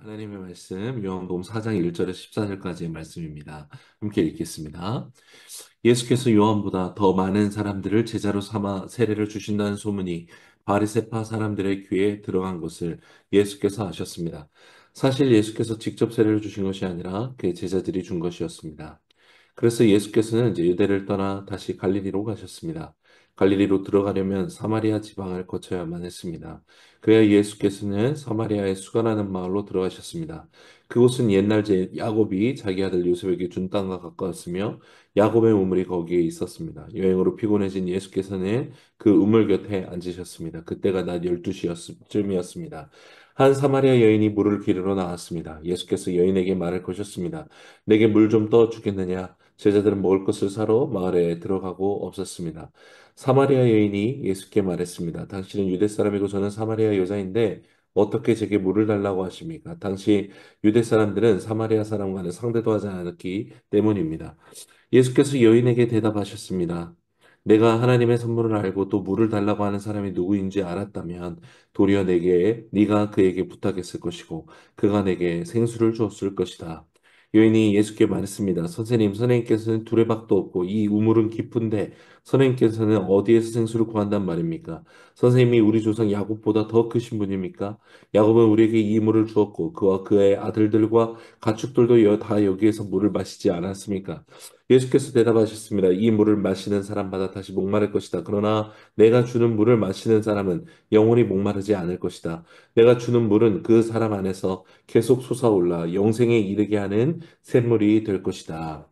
하나님의 말씀, 요한복음 4장 1절에서 14절까지의 말씀입니다. 함께 읽겠습니다. 예수께서 요한보다 더 많은 사람들을 제자로 삼아 세례를 주신다는 소문이 바리새파 사람들의 귀에 들어간 것을 예수께서 아셨습니다. 사실 예수께서 직접 세례를 주신 것이 아니라 그의 제자들이 준 것이었습니다. 그래서 예수께서는 이제 유대를 떠나 다시 갈릴리로 가셨습니다. 갈릴리로 들어가려면 사마리아 지방을 거쳐야만 했습니다. 그래야 예수께서는 사마리아의 수가라는 마을로 들어가셨습니다. 그곳은 옛날 야곱이 자기 아들 요셉에게 준 땅과 가까웠으며 야곱의 우물이 거기에 있었습니다. 여행으로 피곤해진 예수께서는 그 우물 곁에 앉으셨습니다. 그때가 낮 12시쯤이었습니다. 한 사마리아 여인이 물을 기르러 나왔습니다. 예수께서 여인에게 말을 거셨습니다. 내게 물 좀 떠 주겠느냐? 제자들은 먹을 것을 사러 마을에 들어가고 없었습니다. 사마리아 여인이 예수께 말했습니다. 당신은 유대 사람이고 저는 사마리아 여자인데 어떻게 제게 물을 달라고 하십니까? 당시 유대 사람들은 사마리아 사람과는 상대도 하지 않았기 때문입니다. 예수께서 여인에게 대답하셨습니다. 내가 하나님의 선물을 알고 또 물을 달라고 하는 사람이 누구인지 알았다면 도리어 네가 그에게 부탁했을 것이고 그가 내게 생수를 주었을 것이다. 여인이 예수께 말했습니다. 선생님께서는 두레박도 없고 이 우물은 깊은데 선생님께서는 어디에서 생수를 구한단 말입니까? 선생님이 우리 조상 야곱보다 더 크신 분입니까? 야곱은 우리에게 이 물을 주었고 그와 그의 아들들과 가축들도 다 여기에서 물을 마시지 않았습니까? 예수께서 대답하셨습니다. 이 물을 마시는 사람마다 다시 목마를 것이다. 그러나 내가 주는 물을 마시는 사람은 영원히 목마르지 않을 것이다. 내가 주는 물은 그 사람 안에서 계속 솟아올라 영생에 이르게 하는 샘물이 될 것이다.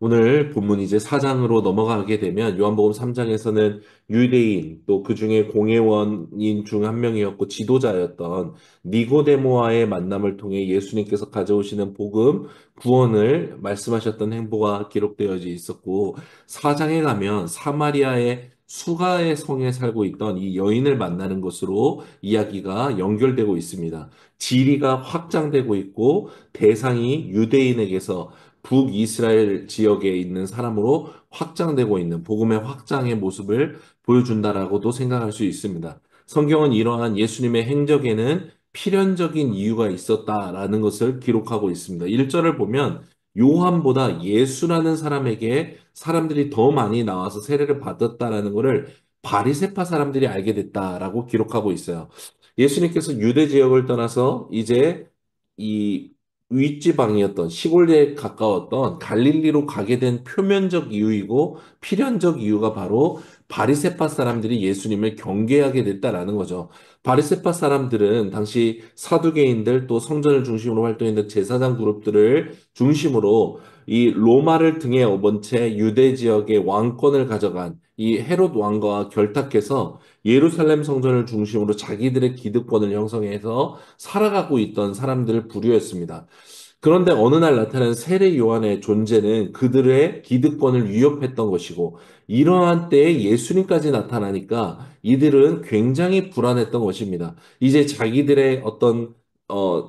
오늘 본문 이제 4장으로 넘어가게 되면 요한복음 3장에서는 유대인 또 그중에 공회원인 중 한 명이었고 지도자였던 니고데모와의 만남을 통해 예수님께서 가져오시는 복음, 구원을 말씀하셨던 행보가 기록되어 있었고 4장에 가면 사마리아의 수가의 성에 살고 있던 이 여인을 만나는 것으로 이야기가 연결되고 있습니다. 지리가 확장되고 있고 대상이 유대인에게서 북이스라엘 지역에 있는 사람으로 확장되고 있는 복음의 확장의 모습을 보여준다라고도 생각할 수 있습니다. 성경은 이러한 예수님의 행적에는 필연적인 이유가 있었다라는 것을 기록하고 있습니다. 1절을 보면 요한보다 예수라는 사람에게 사람들이 더 많이 나와서 세례를 받았다라는 것을 바리새파 사람들이 알게 됐다라고 기록하고 있어요. 예수님께서 유대 지역을 떠나서 이제 이 윗지방이었던 시골에 가까웠던 갈릴리로 가게 된 표면적 이유이고 필연적 이유가 바로 바리새파 사람들이 예수님을 경계하게 됐다라는 거죠. 바리새파 사람들은 당시 사두개인들 또 성전을 중심으로 활동했던 제사장 그룹들을 중심으로 이 로마를 등에 업은 채 유대 지역의 왕권을 가져간 이 헤롯 왕과 결탁해서 예루살렘 성전을 중심으로 자기들의 기득권을 형성해서 살아가고 있던 사람들 부류였습니다. 그런데 어느 날 나타난 세례 요한의 존재는 그들의 기득권을 위협했던 것이고, 이러한 때에 예수님까지 나타나니까 이들은 굉장히 불안했던 것입니다. 이제 자기들의 어떤,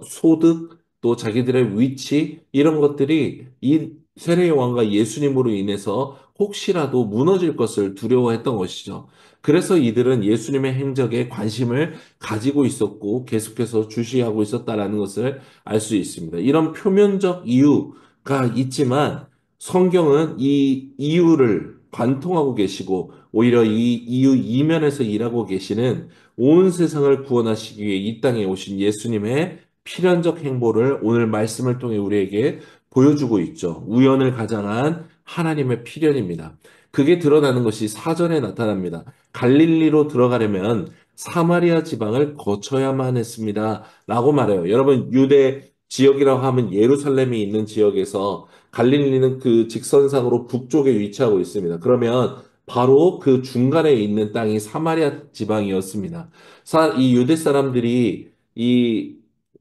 소득, 또 자기들의 위치, 이런 것들이 이 세례 요한과 예수님으로 인해서 혹시라도 무너질 것을 두려워했던 것이죠. 그래서 이들은 예수님의 행적에 관심을 가지고 있었고 계속해서 주시하고 있었다라는 것을 알 수 있습니다. 이런 표면적 이유가 있지만 성경은 이 이유를 관통하고 계시고 오히려 이 이유 이면에서 일하고 계시는 온 세상을 구원하시기 위해 이 땅에 오신 예수님의 필연적 행보를 오늘 말씀을 통해 우리에게 보여주고 있죠. 우연을 가장한 하나님의 필연입니다. 그게 드러나는 것이 사전에 나타납니다. 갈릴리로 들어가려면 사마리아 지방을 거쳐야만 했습니다. 라고 말해요. 여러분, 유대 지역이라고 하면 예루살렘이 있는 지역에서 갈릴리는 그 직선상으로 북쪽에 위치하고 있습니다. 그러면 바로 그 중간에 있는 땅이 사마리아 지방이었습니다. 이 유대 사람들이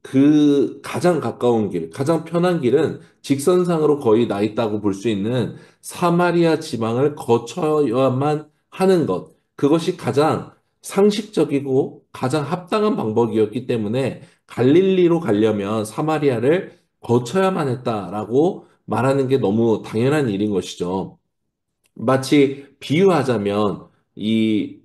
그 가장 가까운 길, 가장 편한 길은 직선상으로 거의 나 있다고 볼 수 있는 사마리아 지방을 거쳐야만 하는 것. 그것이 가장 상식적이고 가장 합당한 방법이었기 때문에 갈릴리로 가려면 사마리아를 거쳐야만 했다라고 말하는 게 너무 당연한 일인 것이죠. 마치 비유하자면 이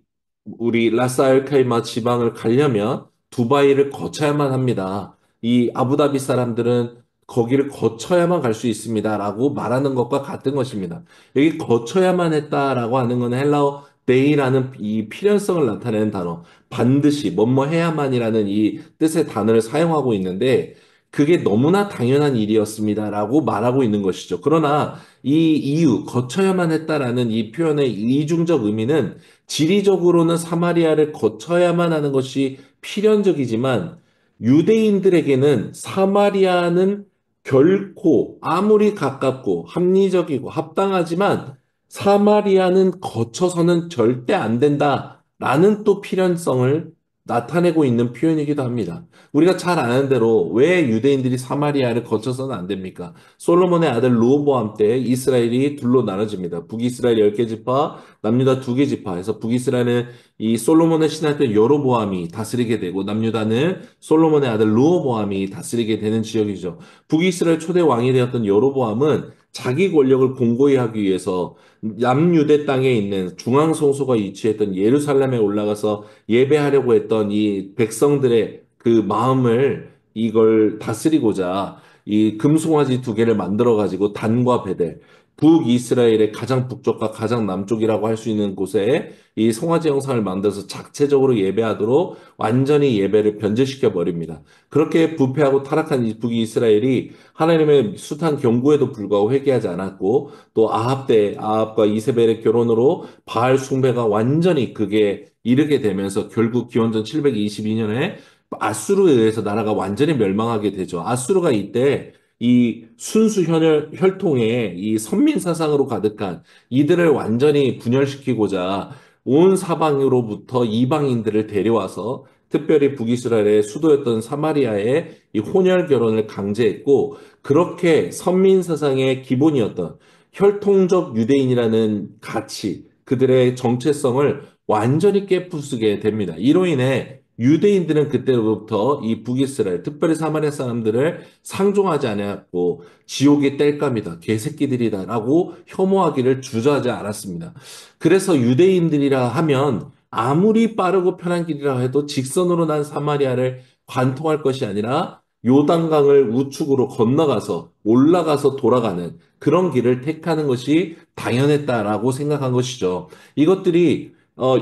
우리 라스 알카이마 지방을 가려면 두바이를 거쳐야만 합니다. 이 아부다비 사람들은 거기를 거쳐야만 갈 수 있습니다라고 말하는 것과 같은 것입니다. 여기 거쳐야만 했다라고 하는 건 헬라어 데이라는 이 필연성을 나타내는 단어, 반드시 뭐뭐 해야만이라는 이 뜻의 단어를 사용하고 있는데 그게 너무나 당연한 일이었습니다라고 말하고 있는 것이죠. 그러나 이 이유, 거쳐야만 했다라는 이 표현의 이중적 의미는 지리적으로는 사마리아를 거쳐야만 하는 것이 필연적이지만 유대인들에게는 사마리아는 결코 아무리 가깝고 합리적이고 합당하지만 사마리아는 거쳐서는 절대 안 된다라는 또 필연성을 나타내고 있는 표현이기도 합니다. 우리가 잘 아는 대로 왜 유대인들이 사마리아를 거쳐서는 안 됩니까? 솔로몬의 아들 르호보암 때 이스라엘이 둘로 나눠집니다. 북이스라엘 10개 지파, 남유다 2개 지파에서 북이스라엘은 이 솔로몬의 신할 때 여로보암이 다스리게 되고 남유다는 솔로몬의 아들 르호보암이 다스리게 되는 지역이죠. 북이스라엘 초대 왕이 되었던 여로보암은 자기 권력을 공고히 하기 위해서 남유대 땅에 있는 중앙 성소가 위치했던 예루살렘에 올라가서 예배하려고 했던 이 백성들의 그 마음을 이걸 다스리고자 이 금송아지 2개를 만들어 가지고 단과 베델 북이스라엘의 가장 북쪽과 가장 남쪽이라고 할 수 있는 곳에 이 송아지 형상을 만들어서 자체적으로 예배하도록 완전히 예배를 변제시켜 버립니다. 그렇게 부패하고 타락한 이 북이스라엘이 하나님의 숱한 경고에도 불구하고 회개하지 않았고 또 아합 때 아합과 이세벨의 결혼으로 바알 숭배가 완전히 그게 이르게 되면서 결국 기원전 722년에 아수르에 의해서 나라가 완전히 멸망하게 되죠. 아수르가 이때 이 순수 혈통의 이 선민 사상으로 가득한 이들을 완전히 분열시키고자 온 사방으로부터 이방인들을 데려와서 특별히 북이스라엘의 수도였던 사마리아에 이 혼혈 결혼을 강제했고 그렇게 선민 사상의 기본이었던 혈통적 유대인이라는 가치, 그들의 정체성을 완전히 깨부수게 됩니다. 이로 인해 유대인들은 그때로부터 이 북이스라엘, 특별히 사마리아 사람들을 상종하지 않았고 지옥의 땔감이다, 개새끼들이다라고 혐오하기를 주저하지 않았습니다. 그래서 유대인들이라 하면 아무리 빠르고 편한 길이라 해도 직선으로 난 사마리아를 관통할 것이 아니라 요단강을 우측으로 건너가서 올라가서 돌아가는 그런 길을 택하는 것이 당연했다라고 생각한 것이죠. 이것들이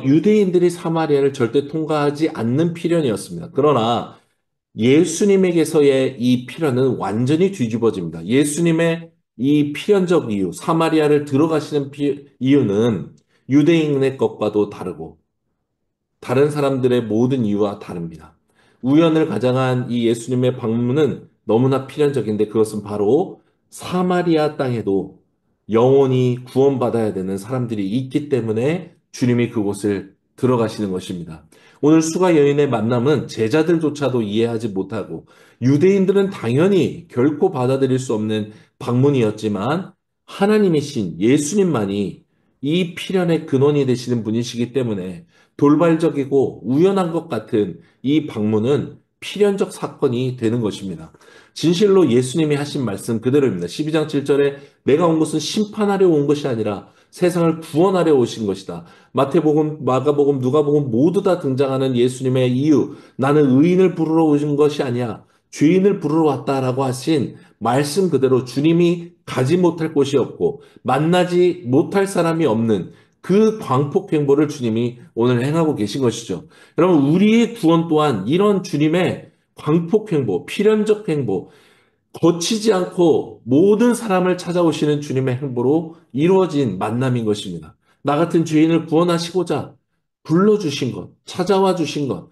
유대인들이 사마리아를 절대 통과하지 않는 필연이었습니다. 그러나 예수님에게서의 이 필연은 완전히 뒤집어집니다. 예수님의 이 필연적 이유, 사마리아를 들어가시는 이유는 유대인의 것과도 다르고 다른 사람들의 모든 이유와 다릅니다. 우연을 가장한 이 예수님의 방문은 너무나 필연적인데 그것은 바로 사마리아 땅에도 영원히 구원받아야 되는 사람들이 있기 때문에 주님이 그곳을 들어가시는 것입니다. 오늘 수가 여인의 만남은 제자들조차도 이해하지 못하고 유대인들은 당연히 결코 받아들일 수 없는 방문이었지만 하나님이신 예수님만이 이 필연의 근원이 되시는 분이시기 때문에 돌발적이고 우연한 것 같은 이 방문은 필연적 사건이 되는 것입니다. 진실로 예수님이 하신 말씀 그대로입니다. 12장 7절에 내가 온 것은 심판하려 온 것이 아니라 세상을 구원하려 오신 것이다. 마태복음, 마가복음, 누가복음 모두 다 등장하는 예수님의 이유. 나는 의인을 부르러 오신 것이 아니야. 죄인을 부르러 왔다라고 하신 말씀 그대로 주님이 가지 못할 곳이 없고 만나지 못할 사람이 없는 그 광폭행보를 주님이 오늘 행하고 계신 것이죠. 여러분, 우리의 구원 또한 이런 주님의 광폭행보, 필연적 행보, 거치지 않고 모든 사람을 찾아오시는 주님의 행보로 이루어진 만남인 것입니다. 나 같은 죄인을 구원하시고자 불러주신 것, 찾아와 주신 것,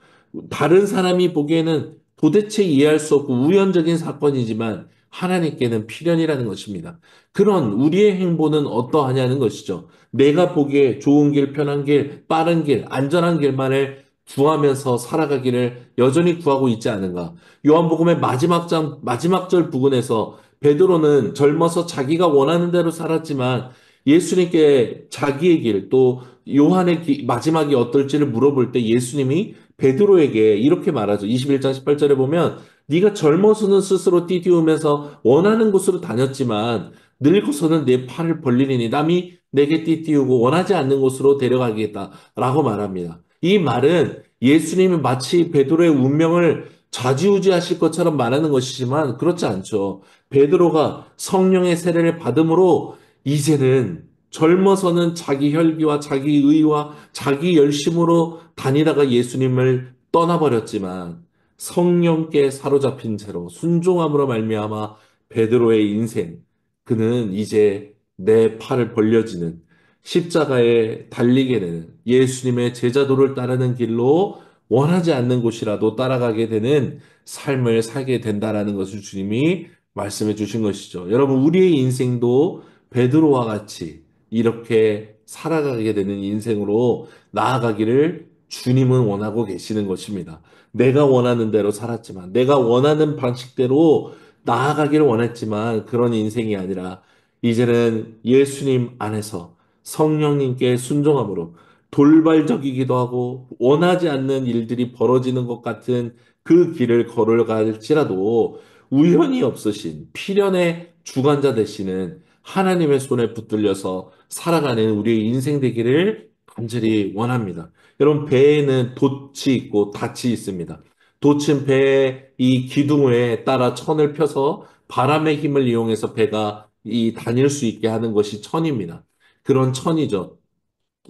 다른 사람이 보기에는 도대체 이해할 수 없고 우연적인 사건이지만 하나님께는 필연이라는 것입니다. 그런 우리의 행보는 어떠하냐는 것이죠. 내가 보기에 좋은 길, 편한 길, 빠른 길, 안전한 길만을 구하면서 살아가기를 여전히 구하고 있지 않은가. 요한복음의 마지막 장, 마지막 절 부분에서 베드로는 젊어서 자기가 원하는 대로 살았지만 예수님께 자기의 길, 또 요한의 마지막이 어떨지를 물어볼 때 예수님이 베드로에게 이렇게 말하죠. 21장 18절에 보면 네가 젊어서는 스스로 띠띠우면서 원하는 곳으로 다녔지만 늙어서는 내 팔을 벌리니 남이 내게 띠띠우고 원하지 않는 곳으로 데려가겠다라고 말합니다. 이 말은 예수님이 마치 베드로의 운명을 좌지우지하실 것처럼 말하는 것이지만 그렇지 않죠. 베드로가 성령의 세례를 받음으로 이제는 젊어서는 자기 혈기와 자기 의와 자기 열심으로 다니다가 예수님을 떠나버렸지만 성령께 사로잡힌 채로 순종함으로 말미암아 베드로의 인생, 그는 이제 내 팔을 벌려지는 십자가에 달리게 되는 예수님의 제자도를 따르는 길로 원하지 않는 곳이라도 따라가게 되는 삶을 살게 된다라는 것을 주님이 말씀해 주신 것이죠. 여러분, 우리의 인생도 베드로와 같이 이렇게 살아가게 되는 인생으로 나아가기를 주님은 원하고 계시는 것입니다. 내가 원하는 대로 살았지만, 내가 원하는 방식대로 나아가기를 원했지만 그런 인생이 아니라 이제는 예수님 안에서 성령님께 순종함으로 돌발적이기도 하고 원하지 않는 일들이 벌어지는 것 같은 그 길을 걸어갈지라도 우연히 없으신 필연의 주관자 되시는 하나님의 손에 붙들려서 살아가는 우리의 인생 되기를 간절히 원합니다. 여러분, 배에는 돛이 있고 닻이 있습니다. 돛은 배의 이 기둥에 따라 천을 펴서 바람의 힘을 이용해서 배가 다닐 수 있게 하는 것이 천입니다. 그런 천이죠.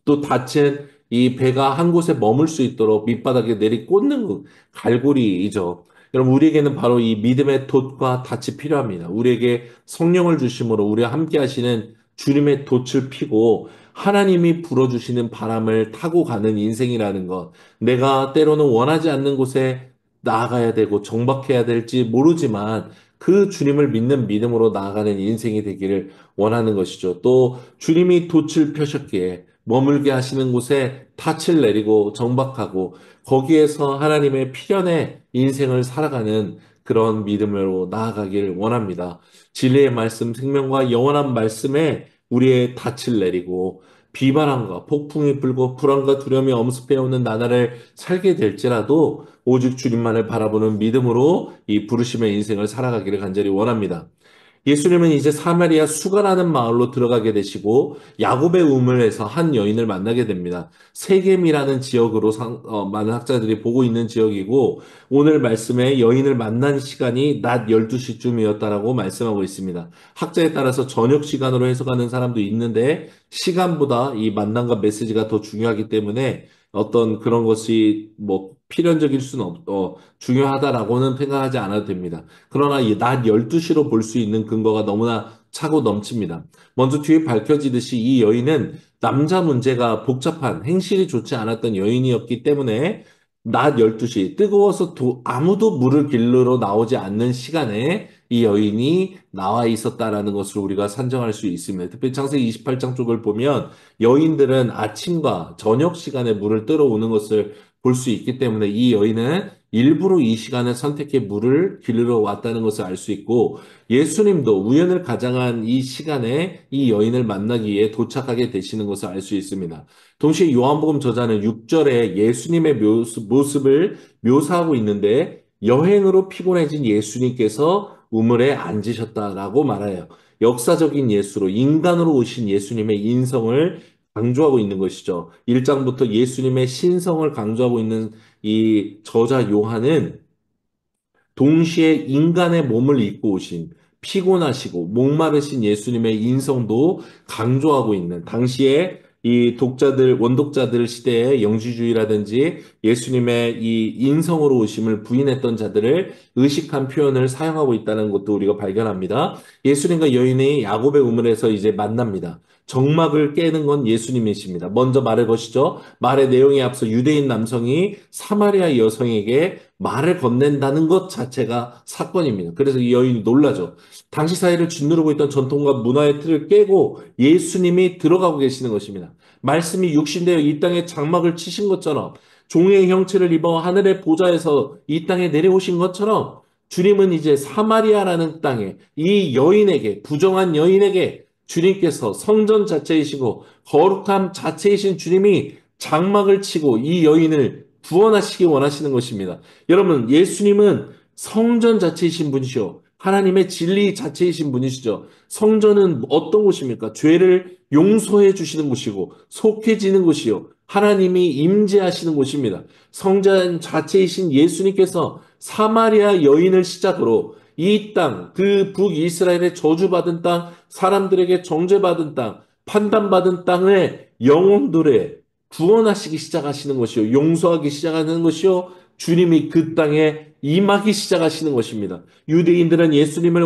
또 닻은 이 배가 한 곳에 머물 수 있도록 밑바닥에 내리꽂는 그 갈고리이죠. 여러분, 우리에게는 바로 이 믿음의 돛과 닻이 필요합니다. 우리에게 성령을 주심으로 우리와 함께 하시는 주님의 돛을 피고 하나님이 불어주시는 바람을 타고 가는 인생이라는 것. 내가 때로는 원하지 않는 곳에 나아가야 되고 정박해야 될지 모르지만 그 주님을 믿는 믿음으로 나아가는 인생이 되기를 원하는 것이죠. 또 주님이 돛을 펴셨기에 머물게 하시는 곳에 닻을 내리고 정박하고 거기에서 하나님의 필연의 인생을 살아가는 그런 믿음으로 나아가길 원합니다. 진리의 말씀, 생명과 영원한 말씀에 우리의 닻을 내리고 비바람과 폭풍이 불고 불안과 두려움이 엄습해오는 나날을 살게 될지라도 오직 주님만을 바라보는 믿음으로 이 부르심의 인생을 살아가기를 간절히 원합니다. 예수님은 이제 사마리아 수가라는 마을로 들어가게 되시고 야곱의 우물에서 한 여인을 만나게 됩니다. 세겜이라는 지역으로 많은 학자들이 보고 있는 지역이고 오늘 말씀에 여인을 만난 시간이 낮 12시쯤이었다라고 말씀하고 있습니다. 학자에 따라서 저녁 시간으로 해석하는 사람도 있는데 시간보다 이 만남과 메시지가 더 중요하기 때문에 어떤 그런 것이 뭐 필연적일 수는 중요하다라고는 생각하지 않아도 됩니다. 그러나 이 낮 12시로 볼 수 있는 근거가 너무나 차고 넘칩니다. 먼저 뒤에 밝혀지듯이 이 여인은 남자 문제가 복잡한 행실이 좋지 않았던 여인이었기 때문에 낮 12시 뜨거워서 아무도 물을 길르러 나오지 않는 시간에 이 여인이 나와 있었다라는 것을 우리가 산정할 수 있습니다. 특히 창세기 28장 쪽을 보면 여인들은 아침과 저녁 시간에 물을 뜨러 오는 것을 볼 수 있기 때문에 이 여인은 일부러 이 시간을 선택해 물을 길르러 왔다는 것을 알 수 있고 예수님도 우연을 가장한 이 시간에 이 여인을 만나기 위해 도착하게 되시는 것을 알 수 있습니다. 동시에 요한복음 저자는 6절에 예수님의 모습을 묘사하고 있는데 여행으로 피곤해진 예수님께서 우물에 앉으셨다라고 말해요. 역사적인 예수로 인간으로 오신 예수님의 인성을 강조하고 있는 것이죠. 1장부터 예수님의 신성을 강조하고 있는 이 저자 요한은 동시에 인간의 몸을 입고 오신 피곤하시고 목마르신 예수님의 인성도 강조하고 있는 당시에 이 원독자들 시대의 영지주의라든지 예수님의 이 인성으로 오심을 부인했던 자들을 의식한 표현을 사용하고 있다는 것도 우리가 발견합니다. 예수님과 여인이 야곱의 우물에서 이제 만납니다. 정막을 깨는 건 예수님이십니다. 먼저 말을 거시죠. 말의 내용에 앞서 유대인 남성이 사마리아 여성에게 말을 건넨다는 것 자체가 사건입니다. 그래서 이 여인이 놀라죠. 당시 사회를 짓누르고 있던 전통과 문화의 틀을 깨고 예수님이 들어가고 계시는 것입니다. 말씀이 육신되어 이 땅에 장막을 치신 것처럼 종의 형체를 입어 하늘의 보좌에서 이 땅에 내려오신 것처럼 주님은 이제 사마리아라는 땅에 이 여인에게 부정한 여인에게 주님께서 성전 자체이시고 거룩함 자체이신 주님이 장막을 치고 이 여인을 구원하시기 원하시는 것입니다. 여러분, 예수님은 성전 자체이신 분이시오. 하나님의 진리 자체이신 분이시죠. 성전은 어떤 곳입니까? 죄를 용서해 주시는 곳이고 속해지는 곳이요. 하나님이 임재하시는 곳입니다. 성전 자체이신 예수님께서 사마리아 여인을 시작으로 이 땅, 그 북이스라엘의 저주받은 땅, 사람들에게 정죄받은 땅, 판단받은 땅을 영혼들의 구원하시기 시작하시는 것이요. 용서하기 시작하는 것이요. 주님이 그 땅에 임하기 시작하시는 것입니다. 유대인들은 예수님을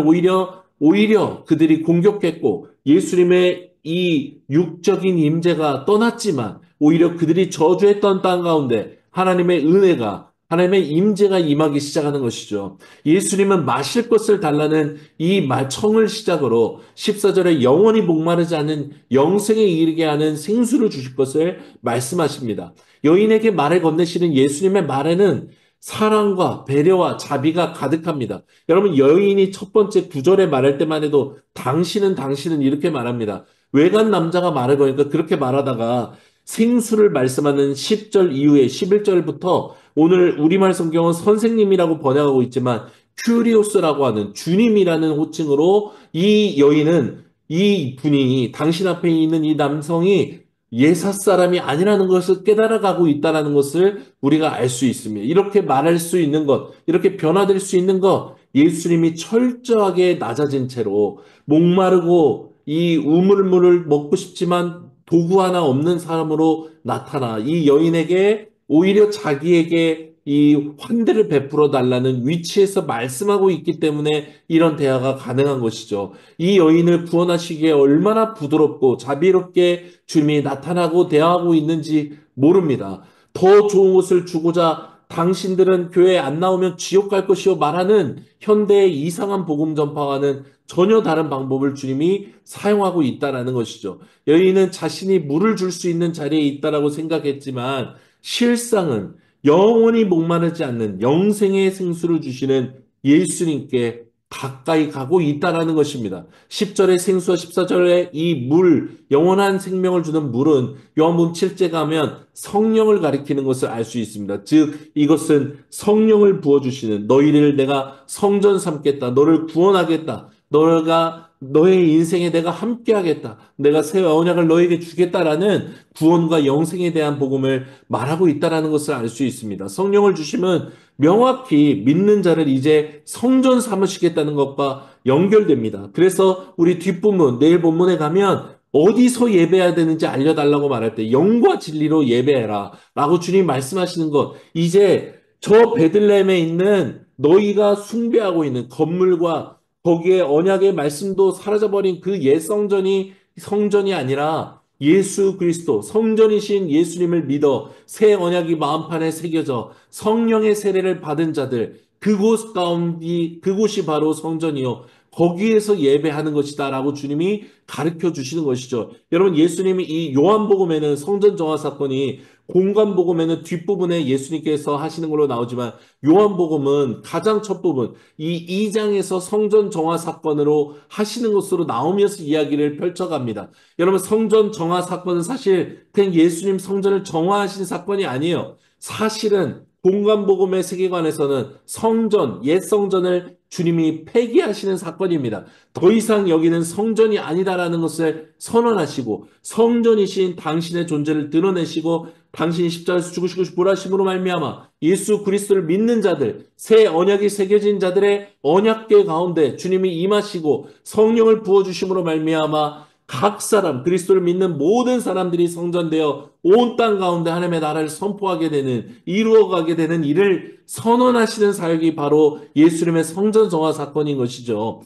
오히려 그들이 공격했고 예수님의 이 육적인 임재가 떠났지만 오히려 그들이 저주했던 땅 가운데 하나님의 은혜가 하나님의 임재가 임하기 시작하는 것이죠. 예수님은 마실 것을 달라는 이 청을 시작으로 14절에 영원히 목마르지 않은 영생에 이르게 하는 생수를 주실 것을 말씀하십니다. 여인에게 말을 건네시는 예수님의 말에는 사랑과 배려와 자비가 가득합니다. 여러분, 여인이 첫 번째 구절에 말할 때만 해도 당신은 이렇게 말합니다. 외간 남자가 말을 거니까 그렇게 말하다가 생수를 말씀하는 10절 이후에 11절부터 오늘 우리말 성경은 선생님이라고 번역하고 있지만 큐리오스라고 하는 주님이라는 호칭으로 이 여인은 이 분이 당신 앞에 있는 이 남성이 예사 사람이 아니라는 것을 깨달아가고 있다는 것을 우리가 알 수 있습니다. 이렇게 말할 수 있는 것, 이렇게 변화될 수 있는 것, 예수님이 철저하게 낮아진 채로 목마르고 이 우물물을 먹고 싶지만 도구 하나 없는 사람으로 나타나 이 여인에게 오히려 자기에게 이 환대를 베풀어 달라는 위치에서 말씀하고 있기 때문에 이런 대화가 가능한 것이죠. 이 여인을 구원하시기에 얼마나 부드럽고 자비롭게 주님이 나타나고 대화하고 있는지 모릅니다. 더 좋은 것을 주고자 당신들은 교회에 안 나오면 지옥 갈 것이요 말하는 현대의 이상한 복음 전파와는 전혀 다른 방법을 주님이 사용하고 있다라는 것이죠. 여인은 자신이 물을 줄 수 있는 자리에 있다라고 생각했지만 실상은 영원히 목마르지 않는 영생의 생수를 주시는 예수님께 가까이 가고 있다라는 것입니다. 10절의 생수와 14절의 이 물, 영원한 생명을 주는 물은 요한복음 7제 가면 성령을 가리키는 것을 알 수 있습니다. 즉 이것은 성령을 부어주시는 너희를 내가 성전 삼겠다. 너를 구원하겠다. 너가 너의 인생에 내가 함께하겠다. 내가 새 언약을 너에게 주겠다라는 구원과 영생에 대한 복음을 말하고 있다라는 것을 알 수 있습니다. 성령을 주시면 명확히 믿는 자를 이제 성전 삼으시겠다는 것과 연결됩니다. 그래서 우리 뒷부분, 내일 본문에 가면 어디서 예배해야 되는지 알려달라고 말할 때 영과 진리로 예배해라 라고 주님 말씀하시는 것, 이제 저 베들레헴에 있는 너희가 숭배하고 있는 건물과 거기에 언약의 말씀도 사라져버린 그 옛 성전이 아니라 예수 그리스도 성전이신 예수님을 믿어 새 언약이 마음판에 새겨져 성령의 세례를 받은 자들 그곳이 바로 성전이요 거기에서 예배하는 것이다라고 주님이 가르쳐 주시는 것이죠. 여러분, 예수님이 이 요한복음에는 성전 정화 사건이, 공관복음에는 뒷부분에 예수님께서 하시는 걸로 나오지만 요한복음은 가장 첫 부분 이 2장에서 성전 정화 사건으로 하시는 것으로 나오면서 이야기를 펼쳐갑니다. 여러분, 성전 정화 사건은 사실 그냥 예수님 성전을 정화하신 사건이 아니에요. 사실은 공관복음의 세계관에서는 성전, 옛 성전을 주님이 폐기하시는 사건입니다. 더 이상 여기는 성전이 아니다라는 것을 선언하시고 성전이신 당신의 존재를 드러내시고 당신이 십자가에서 죽으시고 부활하심으로 말미암아 예수 그리스도를 믿는 자들, 새 언약이 새겨진 자들의 언약궤 가운데 주님이 임하시고 성령을 부어주심으로 말미암아 각 사람, 그리스도를 믿는 모든 사람들이 성전되어 온 땅 가운데 하나님의 나라를 선포하게 되는, 이루어가게 되는 일을 선언하시는 사역이 바로 예수님의 성전 정화 사건인 것이죠.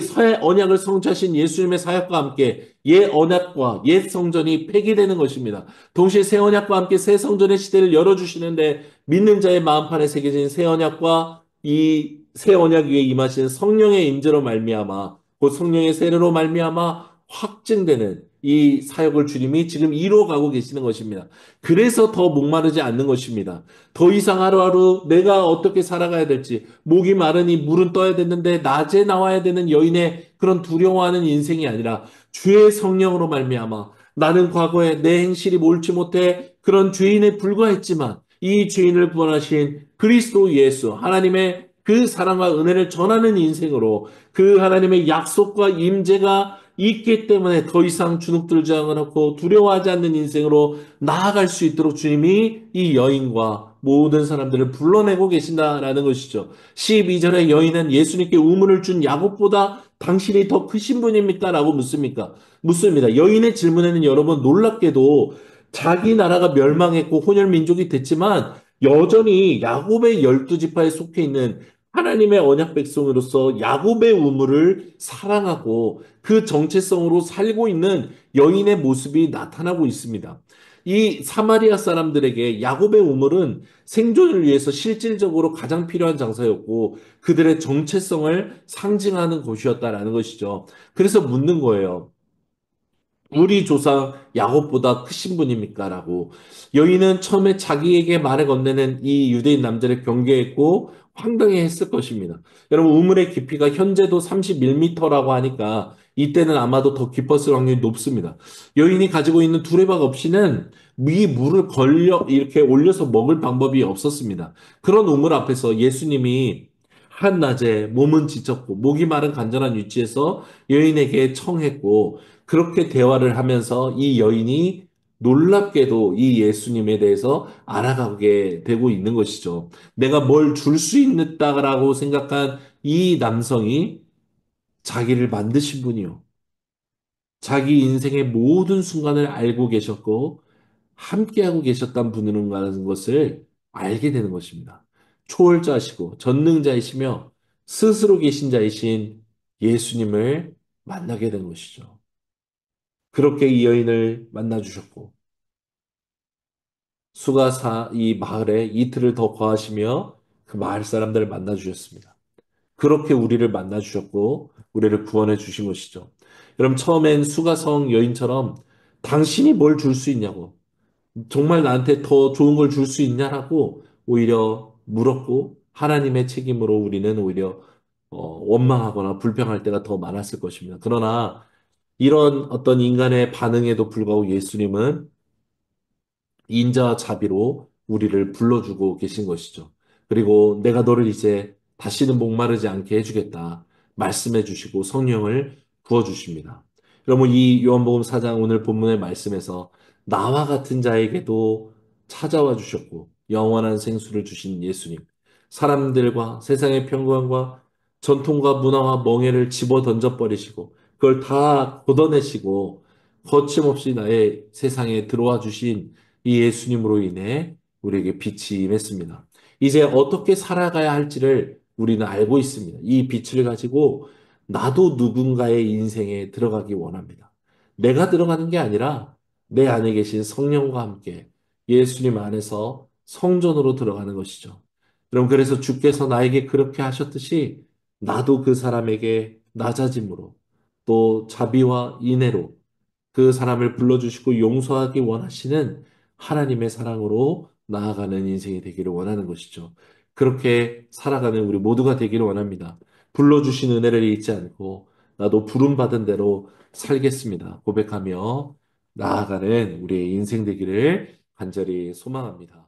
새 언약을 성취하신 예수님의 사역과 함께 옛 언약과 옛 성전이 폐기되는 것입니다. 동시에 새 언약과 함께 새 성전의 시대를 열어주시는데 믿는 자의 마음판에 새겨진 새 언약과 이 새 언약 위에 임하신 성령의 임재로 말미암아 곧 성령의 세례로 말미암아 확증되는 이 사역을 주님이 지금 이루어가고 계시는 것입니다. 그래서 더 목마르지 않는 것입니다. 더 이상 하루하루 내가 어떻게 살아가야 될지, 목이 마르니 물은 떠야 되는데 낮에 나와야 되는 여인의 그런 두려워하는 인생이 아니라 주의 성령으로 말미암아 나는 과거에 내 행실이 옳지 못해 그런 죄인에 불과했지만 이 죄인을 구원하신 그리스도 예수, 하나님의 그 사랑과 은혜를 전하는 인생으로 그 하나님의 약속과 임재가 있기 때문에 더 이상 주눅들지 않고 두려워하지 않는 인생으로 나아갈 수 있도록 주님이 이 여인과 모든 사람들을 불러내고 계신다라는 것이죠. 12절에 여인은 예수님께 우물을 준 야곱보다 당신이 더 크신 분입니까? 라고 묻습니까? 묻습니다. 여인의 질문에는 여러분 놀랍게도 자기 나라가 멸망했고 혼혈 민족이 됐지만 여전히 야곱의 12지파에 속해 있는 하나님의 언약 백성으로서 야곱의 우물을 사랑하고 그 정체성으로 살고 있는 여인의 모습이 나타나고 있습니다. 이 사마리아 사람들에게 야곱의 우물은 생존을 위해서 실질적으로 가장 필요한 장소였고 그들의 정체성을 상징하는 곳이었다라는 것이죠. 그래서 묻는 거예요. 우리 조상 야곱보다 크신 분입니까? 라고. 여인은 처음에 자기에게 말을 건네는 이 유대인 남자를 경계했고 황당해 했을 것입니다. 여러분, 우물의 깊이가 현재도 31m라고 하니까 이때는 아마도 더 깊었을 확률이 높습니다. 여인이 가지고 있는 두레박 없이는 이 물을 걸려 이렇게 올려서 먹을 방법이 없었습니다. 그런 우물 앞에서 예수님이 한낮에 몸은 지쳤고 목이 마른 간절한 위치에서 여인에게 청했고 그렇게 대화를 하면서 이 여인이 놀랍게도 이 예수님에 대해서 알아가게 되고 있는 것이죠. 내가 뭘 줄 수 있다라고 생각한 이 남성이 자기를 만드신 분이요. 자기 인생의 모든 순간을 알고 계셨고 함께하고 계셨던 분이라는 것을 알게 되는 것입니다. 초월자시고 전능자이시며 스스로 계신 자이신 예수님을 만나게 된 것이죠. 그렇게 이 여인을 만나 주셨고 수가 이 마을에 이틀을 더 거하시며 그 마을 사람들을 만나 주셨습니다. 그렇게 우리를 만나 주셨고 우리를 구원해 주신 것이죠. 그럼 처음엔 수가성 여인처럼 당신이 뭘 줄 수 있냐고 정말 나한테 더 좋은 걸 줄 수 있냐라고 오히려 물었고 하나님의 책임으로 우리는 오히려 원망하거나 불평할 때가 더 많았을 것입니다. 그러나 이런 어떤 인간의 반응에도 불구하고 예수님은 인자와 자비로 우리를 불러주고 계신 것이죠. 그리고 내가 너를 이제 다시는 목마르지 않게 해주겠다. 말씀해 주시고 성령을 부어주십니다. 여러분, 이 요한복음 4장 오늘 본문의 말씀에서 나와 같은 자에게도 찾아와 주셨고 영원한 생수를 주신 예수님. 사람들과 세상의 평강과 전통과 문화와 멍해를 집어 던져버리시고 그걸 다 걷어내시고 거침없이 나의 세상에 들어와 주신 이 예수님으로 인해 우리에게 빛이 임했습니다. 이제 어떻게 살아가야 할지를 우리는 알고 있습니다. 이 빛을 가지고 나도 누군가의 인생에 들어가기 원합니다. 내가 들어가는 게 아니라 내 안에 계신 성령과 함께 예수님 안에서 성전으로 들어가는 것이죠. 그럼 그래서 주께서 나에게 그렇게 하셨듯이 나도 그 사람에게 낮아짐으로 또 자비와 인애로 그 사람을 불러주시고 용서하기 원하시는 하나님의 사랑으로 나아가는 인생이 되기를 원하는 것이죠. 그렇게 살아가는 우리 모두가 되기를 원합니다. 불러주신 은혜를 잊지 않고 나도 부름받은 대로 살겠습니다. 고백하며 나아가는 우리의 인생 되기를 간절히 소망합니다.